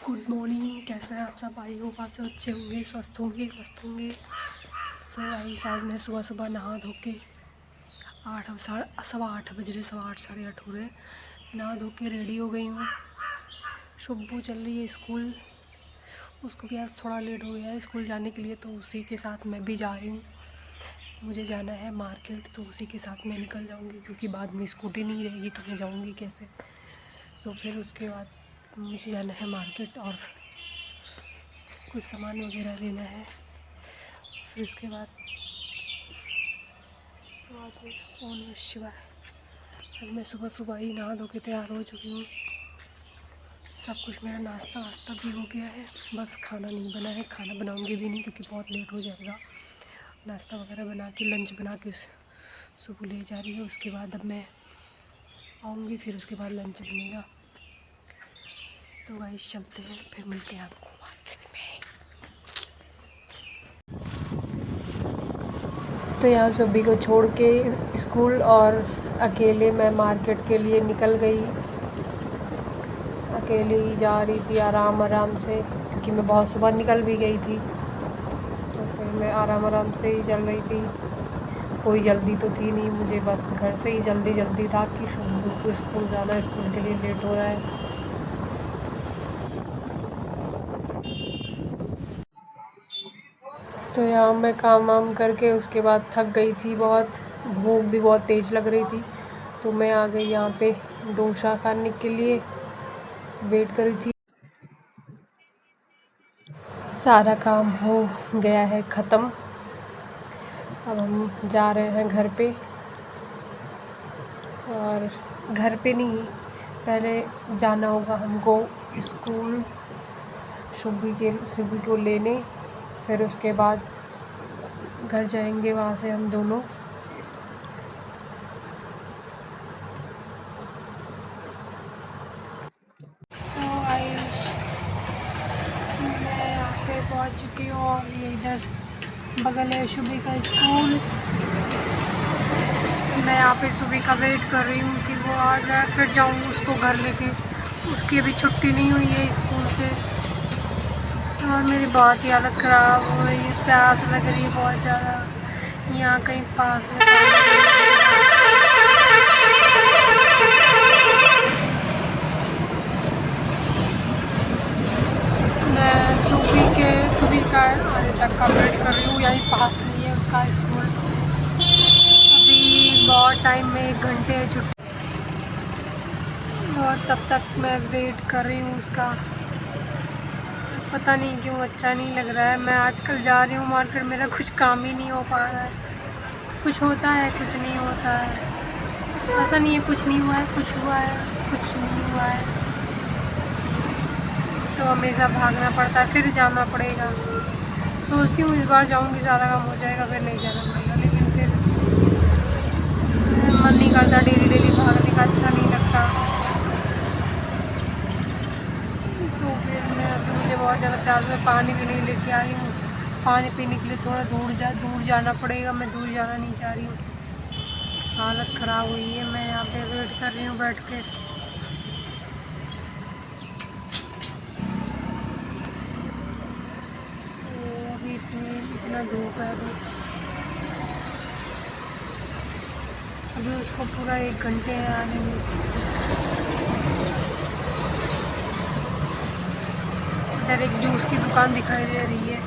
Good morning. कैसे हैं आप सब? आई होप आप सब अच्छे होंगे, स्वस्थ होंगे, मस्त होंगे। सो गाइस, आज मैं सुबह सुबह नहा धो के 8 बज रहे, 8:15 साढ़े 8 हो रहे। नहा धो के रेडी हो गई हूँ। शुभू चल रही है स्कूल। उसको भी आज थोड़ा लेट हो गया है स्कूल जाने के लिए, तो उसी के साथ मैं भी जा रही हूँ। मुझे जाना है मार्केट, तो उसी के साथ मैं निकल जाऊँगी, क्योंकि बाद में स्कूटी नहीं रहेगी तो मैं जाऊँगी कैसे। तो फिर उसके बाद मुझे जाना है मार्केट और कुछ सामान वगैरह लेना है। फिर उसके बाद ओम शिवाय। आज मैं सुबह सुबह ही नहा धो के तैयार हो चुकी हूँ। सब कुछ मेरा नाश्ता वास्ता भी हो गया है, बस खाना नहीं बना है। खाना बनाऊंगी भी नहीं क्योंकि बहुत लेट हो जाएगा। नाश्ता वगैरह बना के, लंच बना के सुबह ले जा रही है। उसके बाद अब मैं आऊँगी, फिर उसके बाद लंच बनेगा। तो गाइस चलते हैं, फिर मिलते हैं आपको मार्केट में। तो यहाँ सभी को छोड़ के स्कूल और अकेले मैं मार्केट के लिए निकल गई। अकेले ही जा रही थी आराम आराम से, क्योंकि मैं बहुत सुबह निकल भी गई थी। तो फिर मैं आराम आराम से ही चल रही थी। कोई जल्दी तो थी नहीं मुझे, बस घर से ही जल्दी था कि शुभू को स्कूल जाना है, स्कूल के लिए लेट हो रहा है। तो यहाँ मैं काम वाम करके उसके बाद थक गई थी बहुत, भूख भी बहुत तेज़ लग रही थी। तो मैं आ गई यहाँ पे डोसा खाने के लिए, वेट कर रही थी। सारा काम हो गया है ख़त्म। अब हम जा रहे हैं घर पे। और घर पे नहीं, पहले जाना होगा हमको स्कूल शुभी को लेने। फिर उसके बाद घर जाएंगे, वहाँ से हम दोनों। तो गाइस, मैं यहाँ पे पहुँच चुकी हूँ और ये इधर बगल है शुभी का स्कूल। मैं यहाँ पे सुबह का वेट कर रही हूँ कि वो आ जाए, फिर जाऊँ उसको घर लेके। उसकी अभी छुट्टी नहीं हुई है स्कूल से। और मेरी बहुत ही हालत ख़राब हो रही है, प्यास लग रही है बहुत ज़्यादा। यहाँ कहीं पास में मैं सुबह का आने तक का वेट कर रही हूँ। यहीं पास में है उसका स्कूल। अभी बहुत टाइम में 1 घंटे है छुट्टी, और तब तक मैं वेट कर रही हूँ उसका। पता नहीं क्यों अच्छा नहीं लग रहा है। मैं आजकल जा रही हूँ मार्केट, मेरा कुछ काम ही नहीं हो पा रहा है। कुछ होता है, कुछ नहीं होता है। ऐसा नहीं है कुछ नहीं हुआ है, कुछ हुआ है, कुछ नहीं हुआ है। तो हमेशा भागना पड़ता है, फिर जाना पड़ेगा। सोचती हूँ इस बार जाऊँगी, सारा काम हो जाएगा, फिर नहीं जाना पड़ेगा। लेकिन फिर मन नहीं करता, डेली भागने का अच्छा नहीं लगता। तो फिर मुझे बहुत ज़्यादा प्यास में पानी भी नहीं लेके आई हूँ। पानी पीने के लिए थोड़ा दूर जाना पड़ेगा। मैं दूर जाना नहीं चाह रही हूँ, हालत ख़राब हुई है। मैं यहाँ पे वेट कर रही हूँ बैठ के। तो अभी इतना धूप है। अभी उसको पूरा 1 घंटे है आने में। इधर एक जूस की दुकान दिखाई दे रही है।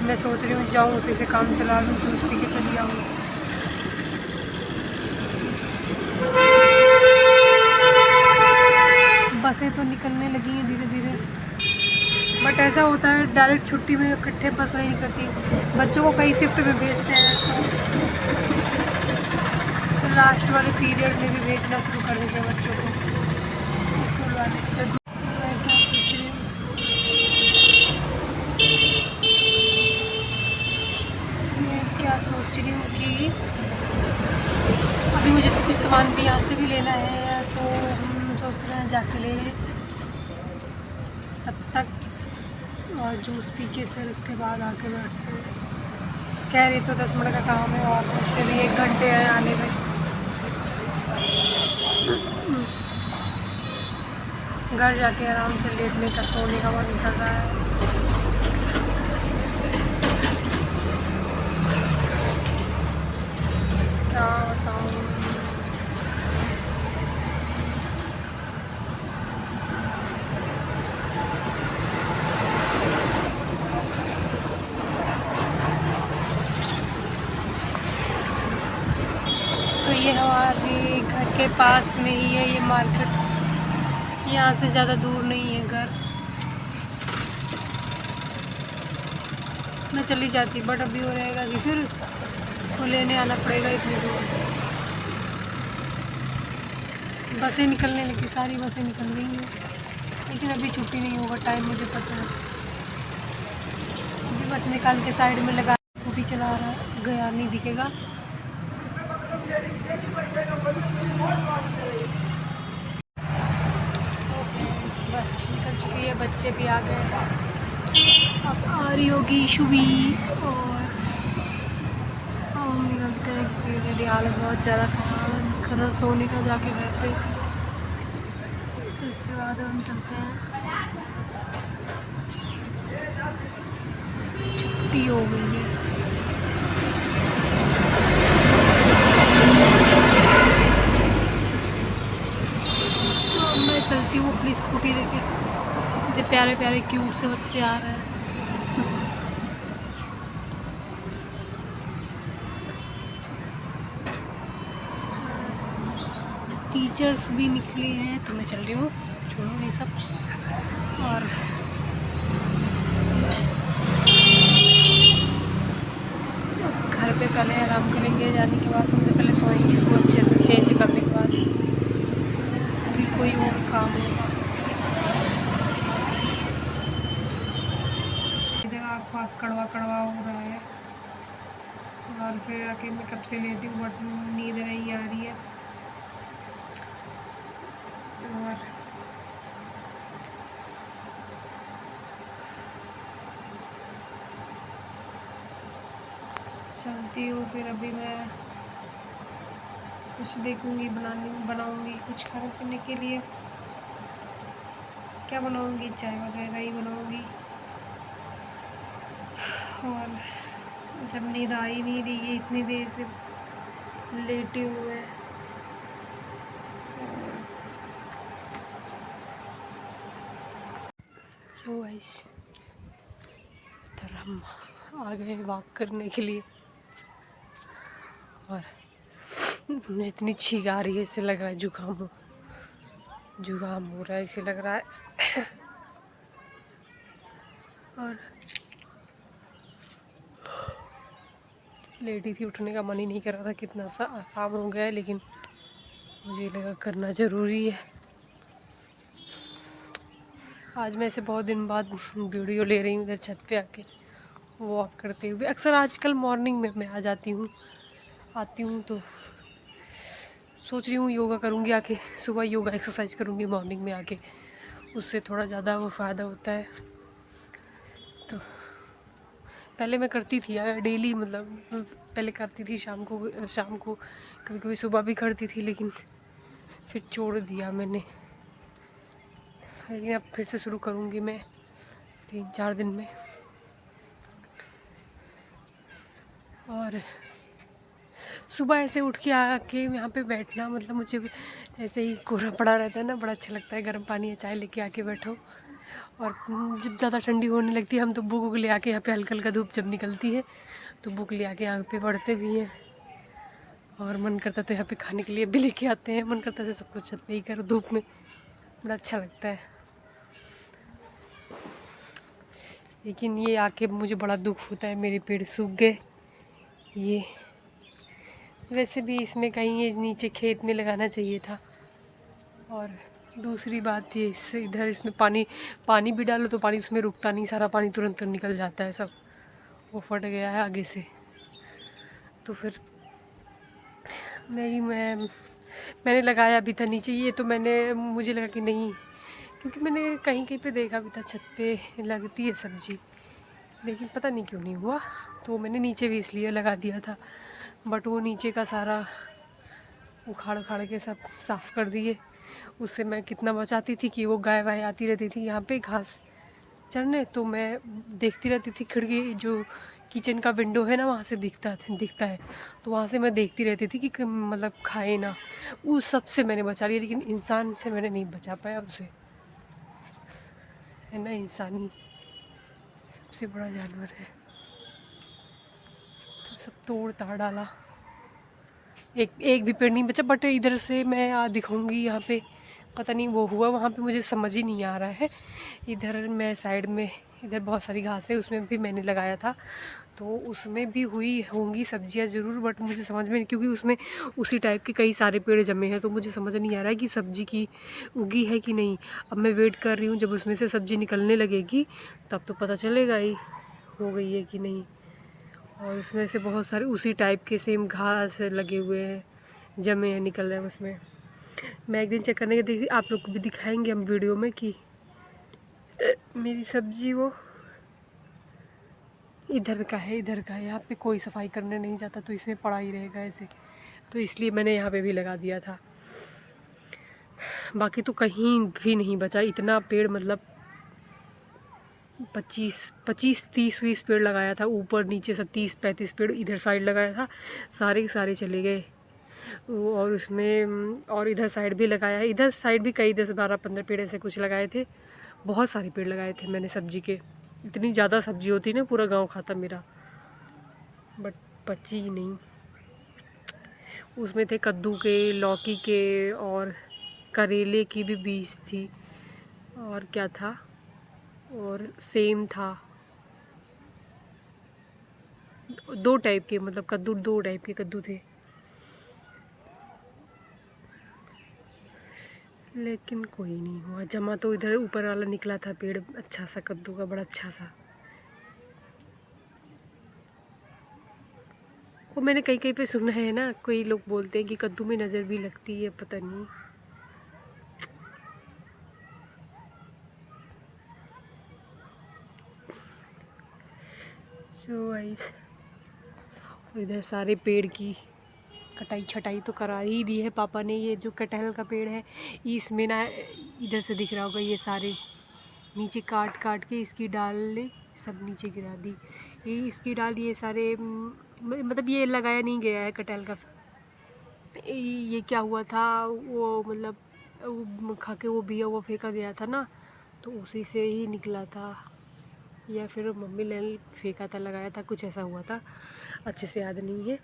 मैं सोच रही हूँ जाऊँ उसी से काम चला लूँ, जूस पी के चली आऊँ। बसें तो निकलने लगी हैं धीरे धीरे, बट ऐसा होता है डायरेक्ट छुट्टी में इकट्ठे बस नहीं निकलती। बच्चों को कई शिफ्ट में भेजते हैं, तो लास्ट वाले पीरियड में भी भेजना शुरू कर देते हैं बच्चों को स्कूल वाले। जो मैं क्या सोच रही हूँ कि अभी मुझे तो कुछ सामान भी यहाँ से भी लेना है, तो हम सोच रहे हैं जाके ले लें तब तक, और जूस पी के फिर उसके बाद आके बैठते हैं। कह रही तो 10 मिनट का काम है, और उससे भी 1 घंटे है आने में। घर जाके आराम से लेटने का, सोने का मन कर रहा है। क्या बताऊँ। तो ये हमारे घर के पास में ही है ये मार्केट, यहाँ से ज़्यादा दूर नहीं है घर। मैं चली जाती बट अभी हो रहेगा कि फिर उसको लेने आना पड़ेगा इतनी दूर। बसें निकलने लगी, सारी बसें निकल गई हैं, लेकिन अभी छुट्टी नहीं होगा टाइम, मुझे पता है। अभी बस निकाल के साइड में लगा, स्कूटी चला रहा गया नहीं दिखेगा। बस निकल चुकी है, बच्चे भी आ गए, अब आ रही होगी ईशु भी। और हम निकलते हैं क्योंकि मेरी हालत बहुत ज़्यादा खराब, सोने का जाके घर पे। तो इसके बाद हम चलते हैं, छुट्टी हो गई है। तो मैं चलती हूँ अपनी स्कूटी लेके। इतने प्यारे प्यारे क्यूट से बच्चे आ रहे हैं। टीचर्स भी निकले हैं, तो मैं चल रही हूँ, छोड़ो ये सब। और घर पे पहले आराम करेंगे, जाने के बाद सबसे पहले सोएंगे, वो अच्छे से चेंज करने के बाद फिर कोई और काम होगा। इधर आँख कड़वा कड़वा हो रहा है, और फिर आके मैं कब से लेटी हूँ बट नींद नहीं आ रही है। और चलती हूँ, फिर अभी मैं कुछ देखूँगी, बनाऊँगी कुछ खाने पीने के लिए। क्या बनाऊँगी, चाय वगैरह ही बनाऊँगी। और जब नींद आ ही नहीं रही है, इतनी देर से लेटे हुए। तो गाइस, इधर हम आ गए वॉक करने के लिए, और मुझे इतनी छींक आ रही है, इससे लग रहा है जुकाम हो रहा है, इसे लग रहा है। और लेटी थी, उठने का मन ही नहीं कर रहा था, कितना शाम हो गया है, लेकिन मुझे लगा करना ज़रूरी है। आज मैं ऐसे बहुत दिन बाद वीडियो ले रही हूँ इधर छत पे आके वॉक करते हुए। अक्सर आजकल मॉर्निंग में मैं आती हूँ तो सोच रही हूँ योगा करूँगी, आके सुबह योगा एक्सरसाइज करूँगी मॉर्निंग में आके, उससे थोड़ा ज़्यादा वो फ़ायदा होता है। तो पहले मैं करती थी डेली, मतलब पहले करती थी शाम को कभी कभी सुबह भी करती थी, लेकिन फिर छोड़ दिया मैंने। लेकिन अब फिर से शुरू करूँगी मैं 3-4 दिन में। और सुबह ऐसे उठ के आके यहाँ पे बैठना, मतलब मुझे ऐसे ही कोहरा पड़ा रहता है ना, बड़ा अच्छा लगता है। गर्म पानी या चाय लेके आके बैठो, और जब ज़्यादा ठंडी होने लगती है हम तो बुक ले आके यहाँ पे, हल्का हल्का धूप जब निकलती है तो बुक ले आके यहाँ पे पढ़ते भी हैं। और मन करता तो यहाँ पे खाने के लिए भी लेके आते हैं, मन करता है सब कुछ छत पे ही करो धूप में, बड़ा अच्छा लगता है। लेकिन ये आके मुझे बड़ा दुख होता है, मेरे पेड़ सूख गए। ये वैसे भी इसमें कहीं ये नीचे खेत में लगाना चाहिए था। और दूसरी बात ये, इससे इधर इसमें पानी भी डालो तो पानी उसमें रुकता नहीं, सारा पानी तुरंत निकल जाता है, सब वो फट गया है आगे से। तो फिर मैंने लगाया भी था नीचे ये, तो मुझे लगा कि नहीं, क्योंकि मैंने कहीं कहीं पे देखा भी था छत पे लगती है सब्जी, लेकिन पता नहीं क्यों नहीं हुआ। तो मैंने नीचे भी इसलिए लगा दिया था, बट वो नीचे का सारा उखाड़ के सब साफ़ कर दिए। उससे मैं कितना बचाती थी कि वो गाय वाय आती रहती थी यहाँ पे घास चढ़ने, तो मैं देखती रहती थी, खिड़की जो किचन का विंडो है ना वहाँ से दिखता है, तो वहाँ से मैं देखती रहती थी कि मतलब खाए ना। उस सब से मैंने बचा लिया, लेकिन इंसान से मैंने नहीं बचा पाया उसे, है ना। इंसान ही सबसे बड़ा जानवर है, तो सब तोड़ ताड़ डाला, एक एक भी पेड़ नहीं बचा। बट इधर से मैं दिखाऊंगी यहाँ पे, पता नहीं वो हुआ वहाँ पे, मुझे समझ ही नहीं आ रहा है। इधर मैं साइड में, इधर बहुत सारी घास है, उसमें भी मैंने लगाया था, तो उसमें भी हुई होंगी सब्जियां ज़रूर, बट मुझे समझ में नहीं, क्योंकि उसमें उसी टाइप के कई सारे पेड़ जमे हैं, तो मुझे समझ नहीं आ रहा है कि सब्जी की उगी है कि नहीं। अब मैं वेट कर रही हूँ, जब उसमें से सब्जी निकलने लगेगी तब तो पता चलेगा ही हो गई है कि नहीं। और उसमें से बहुत सारे उसी टाइप के सेम घास लगे हुए हैं, जमे हैं, निकल रहे हैं उसमें। मैं एक दिन चेक करने के देखी, आप लोग को भी दिखाएंगे हम वीडियो में कि मेरी सब्जी वो इधर का है, इधर का है, यहाँ पे कोई सफाई करने नहीं जाता, तो इसमें पड़ा ही रहेगा ऐसे, तो इसलिए मैंने यहाँ पे भी लगा दिया था। बाकी तो कहीं भी नहीं बचा, इतना पेड़ मतलब 25-30-20 पेड़ लगाया था, ऊपर नीचे सब 30-35 पेड़ इधर साइड लगाया था, सारे के सारे चले गए। और उसमें और इधर साइड भी लगाया है, इधर साइड भी कई 10-12-15 पेड़ ऐसे कुछ लगाए थे, बहुत सारे पेड़ लगाए थे मैंने सब्जी के। इतनी ज़्यादा सब्जी होती ना, पूरा गांव खाता मेरा, बट बची ही नहीं। उसमें थे कद्दू के, लौकी के, और करेले की भी बीज थी, और क्या था, और सेम था, दो टाइप के, मतलब कद्दू, दो टाइप के कद्दू थे। लेकिन कोई नहीं हुआ जमा, तो इधर ऊपर वाला निकला था पेड़, अच्छा सा कद्दू का, बड़ा अच्छा सा। वो मैंने कहीं कहीं पे सुना है ना, कोई लोग बोलते हैं कि कद्दू में नज़र भी लगती है, पता नहीं। सो गाइस, इधर सारे पेड़ की कटाई छटाई तो करा ही दी है पापा ने। ये जो कटहल का पेड़ है, इसमें ना, इधर से दिख रहा होगा, ये सारे नीचे काट काट के इसकी डाल सब नीचे गिरा दी। ये इसकी डाल, ये सारे मतलब ये लगाया नहीं गया है कटहल का। ये क्या हुआ था, वो मतलब वो खा के वो बिया वो फेंका गया था ना, तो उसी से ही निकला था, या फिर मम्मी ने फेंका था, लगाया था, कुछ ऐसा हुआ था, अच्छे से याद नहीं है।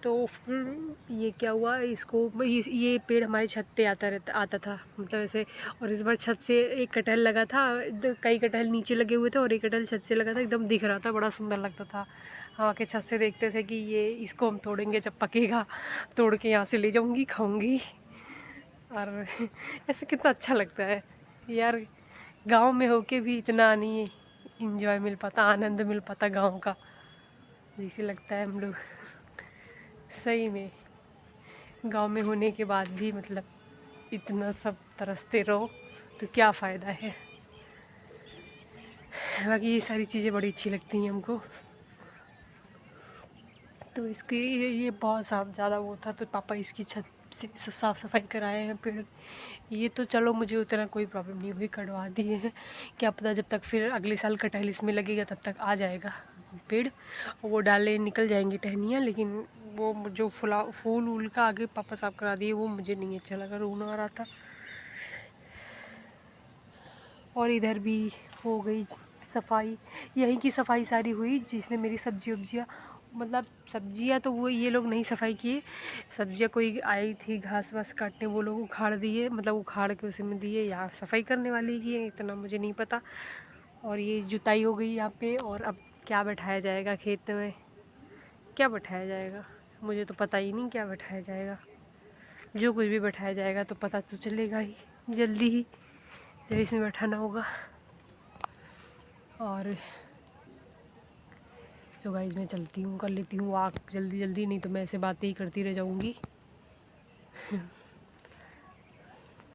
तो फिर ये क्या हुआ, इसको ये पेड़ हमारे छत पे आता था, मतलब ऐसे। और इस बार छत से एक कटहल लगा था, कई कटहल नीचे लगे हुए थे और एक कटहल छत से लगा था, एकदम दिख रहा था, बड़ा सुंदर लगता था। हम आके छत से देखते थे कि ये इसको हम तोड़ेंगे, जब पकेगा तोड़ के यहाँ से ले जाऊँगी, खाऊँगी। और ऐसे कितना अच्छा लगता है यार, गांव में होके भी इतना नहीं इंजॉय मिल पाता, आनंद मिल पाता गांव का, जैसे लगता है हम लोग सही में गांव में होने के बाद भी मतलब इतना सब तरसते रहो तो क्या फ़ायदा है। बाकी ये सारी चीज़ें बड़ी अच्छी लगती हैं हमको। तो इसकी ये बहुत ज़्यादा वो था, तो पापा इसकी छत से सब साफ़ सफाई कराए हैं पेड़। ये तो चलो मुझे उतना कोई प्रॉब्लम नहीं हुई, कटवा दिए हैं, क्या पता जब तक फिर अगले साल कटहल इसमें लगेगा तब तक आ जाएगा पेड़, वो डाले निकल जाएंगी टहनियाँ। लेकिन वो जो फूल वूल का आगे पापा साफ करा दिए, वो मुझे नहीं अच्छा लगा, रोना आ रहा था। और इधर भी हो गई सफाई, यहीं की सफाई सारी हुई, जिसमें मेरी सब्जी वब्जियाँ, मतलब सब्जियाँ तो वो ये लोग नहीं सफाई किए, सब्जियाँ कोई आई थी घास वास काटने, वो लोग उखाड़ दिए, मतलब उखाड़ के उसी में दिए, या सफाई करने वाले की है, इतना मुझे नहीं पता। और ये जुताई हो गई यहाँ पे, और अब क्या बैठाया जाएगा खेत में, क्या बैठाया जाएगा मुझे तो पता ही नहीं, क्या बैठाया जाएगा। जो कुछ भी बैठाया जाएगा तो पता तो चलेगा ही जल्दी ही, जब इसमें बैठाना होगा। और तो गाइस मैं चलती हूँ, कर लेती हूँ वॉक जल्दी जल्दी, नहीं तो मैं ऐसे बातें ही करती रह जाऊँगी।